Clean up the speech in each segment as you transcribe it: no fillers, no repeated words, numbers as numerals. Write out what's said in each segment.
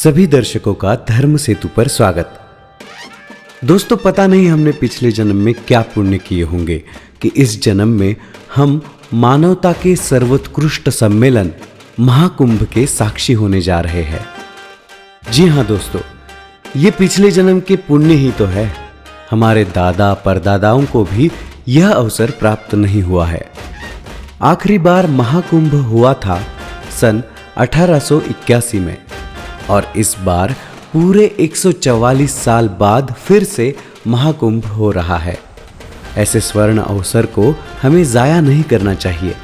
सभी दर्शकों का धर्म सेतु पर स्वागत। दोस्तों, पता नहीं हमने पिछले जन्म में क्या पुण्य किए होंगे कि इस जन्म में हम मानवता के सर्वोत्कृष्ट सम्मेलन महाकुंभ के साक्षी होने जा रहे हैं। जी हाँ दोस्तों, ये पिछले जन्म के पुण्य ही तो है। हमारे दादा परदादाओं को भी यह अवसर प्राप्त नहीं हुआ है। आखिरी बार महाकुंभ हुआ था सन 1881 में और इस बार पूरे 144 साल बाद फिर से महाकुंभ हो रहा है। ऐसे स्वर्ण अवसर को हमें जाया नहीं करना चाहिए।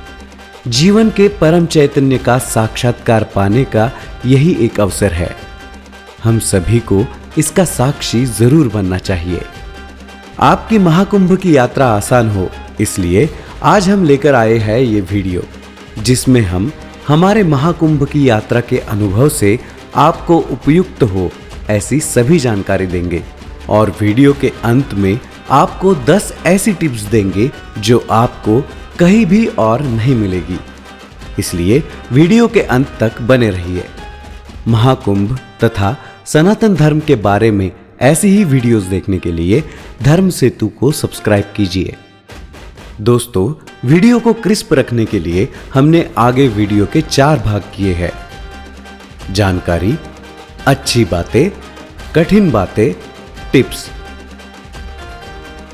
जीवन के परम चैतन्य का साक्षात्कार पाने का यही एक अवसर है। हम सभी को इसका साक्षी जरूर बनना चाहिए। आपकी महाकुंभ की यात्रा आसान हो, इसलिए आज हम लेकर आए हैं ये वीडियो, जिसमें हम हमारे महाकुंभ की यात्रा के अनुभव से आपको उपयुक्त हो ऐसी सभी जानकारी देंगे और वीडियो के अंत में आपको 10 ऐसी टिप्स देंगे जो आपको कहीं भी और नहीं मिलेगी। इसलिए वीडियो के अंत तक बने रहिए। महाकुंभ तथा सनातन धर्म के बारे में ऐसी ही वीडियोस देखने के लिए धर्म सेतु को सब्सक्राइब कीजिए। दोस्तों, वीडियो को क्रिस्प रखने के लिए हमने आगे वीडियो के 4 भाग किए हैं: जानकारी, अच्छी बातें, कठिन बातें, टिप्स।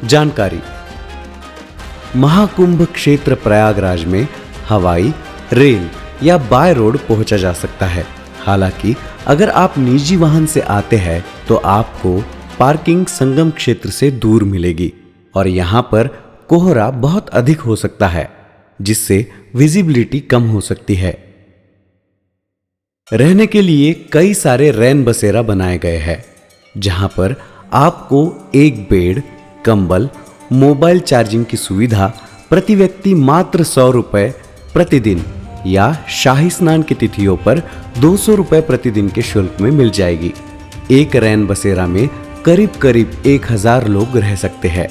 जानकारी। महाकुंभ क्षेत्र प्रयागराज में हवाई, रेल या बाय रोड पहुंचा जा सकता है। हालांकि अगर आप निजी वाहन से आते हैं तो आपको पार्किंग संगम क्षेत्र से दूर मिलेगी और यहां पर कोहरा बहुत अधिक हो सकता है, जिससे विजिबिलिटी कम हो सकती है। रहने के लिए कई सारे रैन बसेरा बनाए गए हैं, जहां पर आपको एक बेड, कंबल, मोबाइल चार्जिंग की सुविधा प्रति व्यक्ति मात्र 100 रुपए प्रतिदिन या शाही स्नान की तिथियों पर 200 रुपए प्रतिदिन के शुल्क में मिल जाएगी। एक रैन बसेरा में करीब 1000 लोग रह सकते हैं।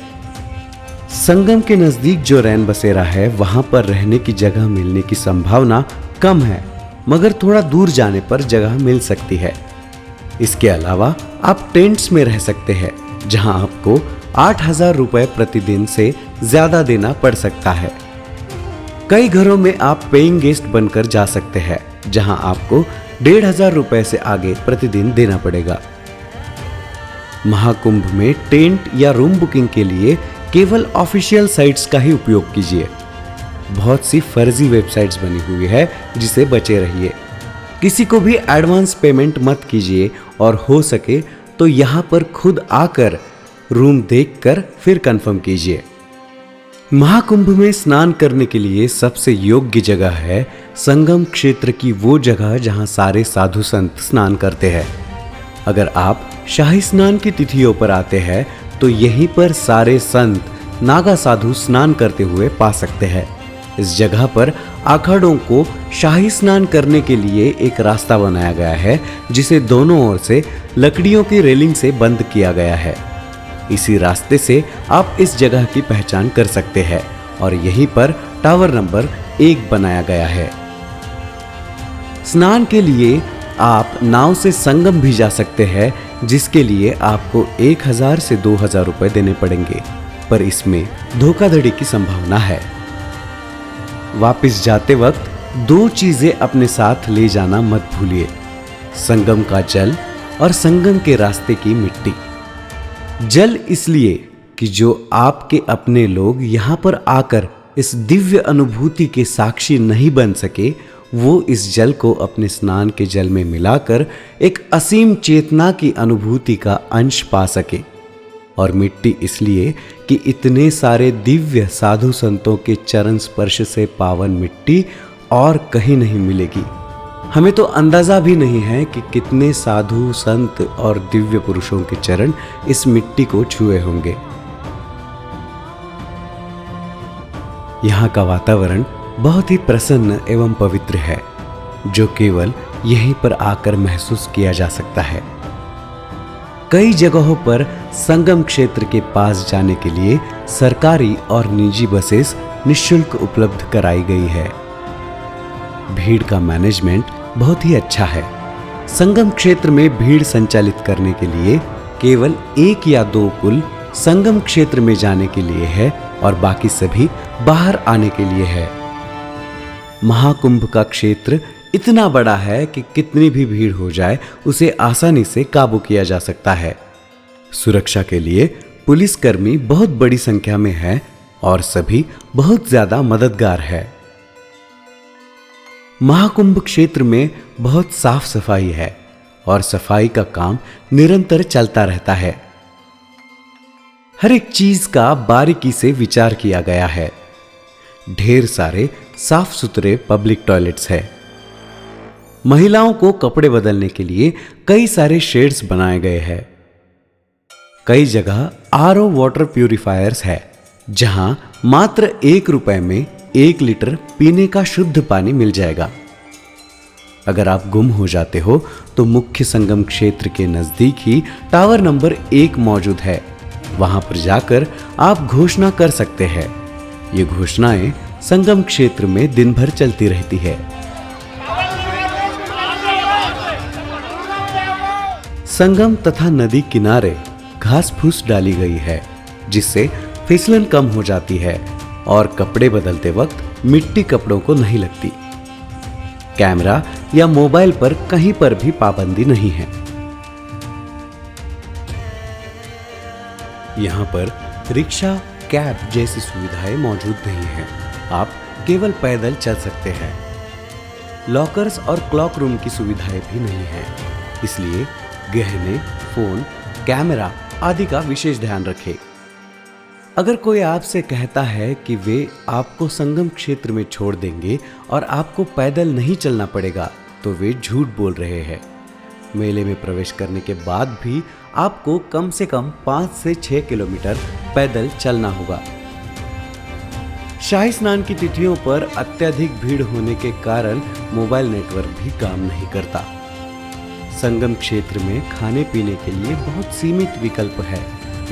संगम के नजदीक जो रैन बसेरा है वहां पर रहने की जगह मिलने की संभावना कम है, मगर थोड़ा दूर जाने पर जगह मिल सकती है। इसके अलावा आप टेंट्स में रह सकते हैं, जहां आपको 8000 रुपए प्रतिदिन से ज्यादा देना पड़ सकता है। कई घरों में आप पेइंग गेस्ट बनकर जा सकते हैं, जहां आपको 1500 रुपए से आगे प्रतिदिन देना पड़ेगा। महाकुंभ में टेंट या रूम बुकिंग के लिए केवल ऑफिशियल साइट्स का ही उपयोग कीजिए। बहुत सी फर्जी वेबसाइट्स बनी हुई है, जिसे बचे रहिए। किसी को भी एडवांस पेमेंट मत कीजिए और हो सके तो यहां पर खुद आकर रूम देखकर फिर कंफर्म कीजिए। महाकुंभ में स्नान करने के लिए सबसे योग्य जगह है संगम क्षेत्र की वो जगह जहां सारे साधु संत स्नान करते हैं। अगर आप शाही स्नान की तिथियों पर आते हैं तो यहीं पर सारे संत नागा साधु स्नान करते हुए पा सकते हैं। इस जगह पर आखाड़ों को शाही स्नान करने के लिए एक रास्ता बनाया गया है, जिसे दोनों ओर से लकड़ियों की रेलिंग से बंद किया गया है। इसी रास्ते से आप इस जगह की पहचान कर सकते हैं और यहीं पर टावर नंबर 1 बनाया गया है। स्नान के लिए आप नाव से संगम भी जा सकते हैं, जिसके लिए आपको 1000 से 2000 रुपए देने पड़ेंगे, पर इसमें धोखाधड़ी की संभावना है। वापस जाते वक्त 2 चीजें अपने साथ ले जाना मत भूलिए: संगम का जल और संगम के रास्ते की मिट्टी। जल इसलिए कि जो आपके अपने लोग यहां पर आकर इस दिव्य अनुभूति के साक्षी नहीं बन सके, वो इस जल को अपने स्नान के जल में मिलाकर एक असीम चेतना की अनुभूति का अंश पा सके। और मिट्टी इसलिए कि इतने सारे दिव्य साधु संतों के चरण स्पर्श से पावन मिट्टी और कहीं नहीं मिलेगी। हमें तो अंदाजा भी नहीं है कि कितने साधु संत और दिव्य पुरुषों के चरण इस मिट्टी को छुए होंगे। यहाँ का वातावरण बहुत ही प्रसन्न एवं पवित्र है, जो केवल यहीं पर आकर महसूस किया जा सकता है। कई जगहों पर संगम क्षेत्र के पास जाने के लिए सरकारी और निजी बसेस निःशुल्क उपलब्ध कराई गई है। भीड़ का मैनेजमेंट बहुत ही अच्छा है। संगम क्षेत्र में भीड़ संचालित करने के लिए केवल 1 या 2 पुल संगम क्षेत्र में जाने के लिए है और बाकी सभी बाहर आने के लिए है। महाकुंभ का क्षेत्र इतना बड़ा है कि कितनी भी भीड़ हो जाए उसे आसानी से काबू किया जा सकता है। सुरक्षा के लिए पुलिसकर्मी बहुत बड़ी संख्या में है और सभी बहुत ज्यादा मददगार है। महाकुंभ क्षेत्र में बहुत साफ सफाई है और सफाई का काम निरंतर चलता रहता है। हर एक चीज का बारीकी से विचार किया गया है। ढेर सारे साफ सुथरे पब्लिक टॉयलेट्स हैं। महिलाओं को कपड़े बदलने के लिए कई सारे शेड्स बनाए गए हैं। कई जगह आरओ वाटर प्यूरिफायर्स है जहां मात्र 1 रुपए में 1 लीटर पीने का शुद्ध पानी मिल जाएगा। अगर आप गुम हो जाते हो तो मुख्य संगम क्षेत्र के नजदीक ही टावर नंबर 1 मौजूद है। वहां पर जाकर आप घोषणा कर सकते हैं। ये घोषणाएं संगम क्षेत्र में दिन भर चलती रहती है। संगम तथा नदी किनारे घास फूस डाली गई है जिससे फिसलन कम हो जाती है और कपड़े बदलते वक्त मिट्टी कपड़ों को नहीं लगती। कैमरा या मोबाइल पर कहीं पर भी पाबंदी नहीं है। यहाँ पर रिक्शा, कैब जैसी सुविधाएं मौजूद नहीं है। आप केवल पैदल चल सकते हैं। लॉकर्स और क्लॉक रूम की सुविधाएं भी नहीं है, इसलिए गहने, फोन, कैमरा आदि का विशेष ध्यान रखें। अगर कोई आपसे कहता है कि वे आपको संगम क्षेत्र में छोड़ देंगे और आपको पैदल नहीं चलना पड़ेगा तो वे झूठ बोल रहे हैं। मेले में प्रवेश करने के बाद भी आपको कम से कम 5 से 6 किलोमीटर पैदल चलना होगा। शाही स्नान की तिथियों पर अत्यधिक भीड़ होने के कारण मोबाइल नेटवर्क भी काम नहीं करता। संगम क्षेत्र में खाने पीने के लिए बहुत सीमित विकल्प है,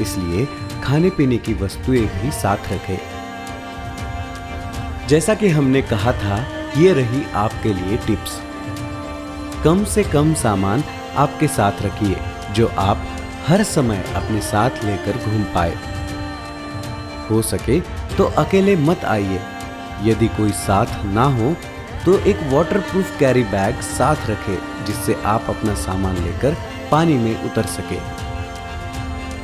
इसलिए खाने पीने की वस्तुएं भी साथ रखें। जैसा कि हमने कहा था, ये रही आपके लिए टिप्स। कम से कम सामान आपके साथ रखिए जो आप हर समय अपने साथ लेकर घूम पाए। हो सके तो अकेले मत आइए। यदि कोई साथ ना हो तो एक वाटरप्रूफ कैरी बैग साथ रखें जिससे आप अपना सामान लेकर पानी में उतर सके।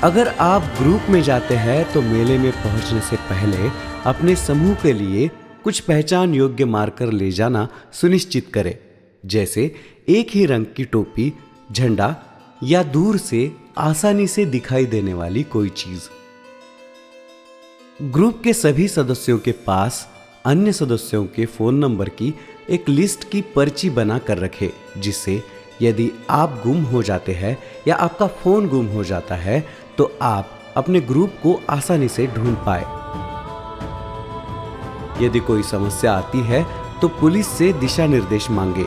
अगर आप ग्रुप में जाते हैं तो मेले में पहुंचने से पहले अपने समूह के लिए कुछ पहचान योग्य मार्कर ले जाना सुनिश्चित करें, जैसे एक ही रंग की टोपी, झंडा या दूर से आसानी से दिखाई देने वाली कोई चीज। ग्रुप के सभी सदस्यों के पास अन्य सदस्यों के फोन नंबर की एक लिस्ट की पर्ची बना कर रखें, जिससे यदि आप गुम हो जाते हैं या आपका फोन गुम हो जाता है तो आप अपने ग्रुप को आसानी से ढूंढ पाए। यदि कोई समस्या आती है तो पुलिस से दिशा निर्देश मांगे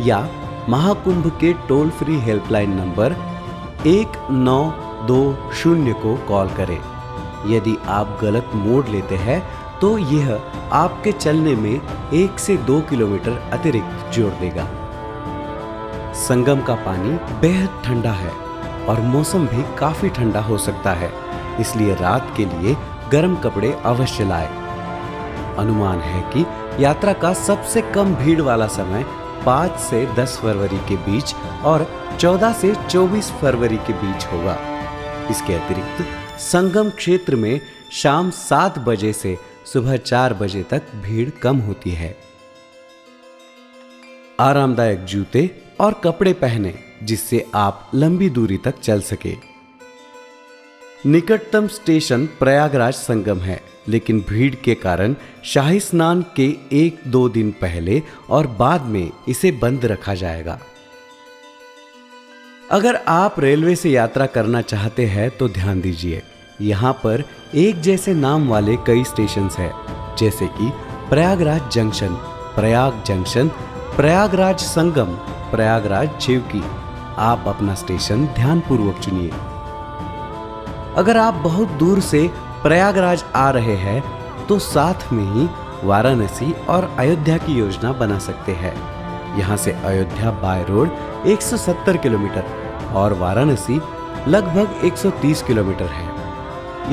या महाकुंभ के टोल फ्री हेल्पलाइन नंबर 1920 को कॉल करें। यदि आप गलत मोड़ लेते हैं तो यह आपके चलने में 1 से 2 किलोमीटर अतिरिक्त जोड़ देगा। संगम का पानी बेहद ठंडा है और मौसम भी काफी ठंडा हो सकता है, इसलिए रात के लिए गर्म कपड़े अवश्य लाएं। अनुमान है कि यात्रा का सबसे कम भीड़ वाला समय 5 से 10 फरवरी के बीच और 14 से 24 फरवरी के बीच होगा। इसके अतिरिक्त संगम क्षेत्र में शाम 7 बजे से सुबह 4 बजे तक भीड़ कम होती है। आरामदायक जूते और कपड़े पहने जिससे आप लंबी दूरी तक चल सके। निकटतम स्टेशन प्रयागराज संगम है, लेकिन भीड़ के कारण शाही स्नान के 1-2 दिन पहले और बाद में इसे बंद रखा जाएगा। अगर आप रेलवे से यात्रा करना चाहते हैं तो ध्यान दीजिए, यहाँ पर एक जैसे नाम वाले कई स्टेशंस हैं, जैसे कि प्रयागराज जंक्शन, प्रयाग जंक्शन, प्रयागराज संगम, प्रयागराज चिवकी। आप अपना स्टेशन ध्यानपूर्वक चुनिए। अगर आप बहुत दूर से प्रयागराज आ रहे हैं तो साथ में ही वाराणसी और अयोध्या की योजना बना सकते हैं। यहाँ से अयोध्या बाय रोड 170 किलोमीटर और वाराणसी लगभग 130 किलोमीटर है।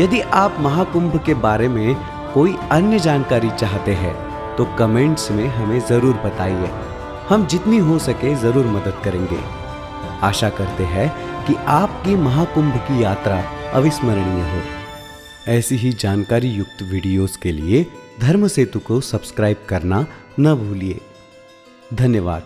यदि आप महाकुंभ के बारे में कोई अन्य जानकारी चाहते हैं तो कमेंट्स में हमें जरूर बताइए। हम जितनी हो सके जरूर मदद करेंगे। आशा करते हैं कि आपकी महाकुंभ की यात्रा अविस्मरणीय हो। ऐसी ही जानकारी युक्त वीडियोस के लिए धर्म सेतु को सब्सक्राइब करना न भूलिए। धन्यवाद।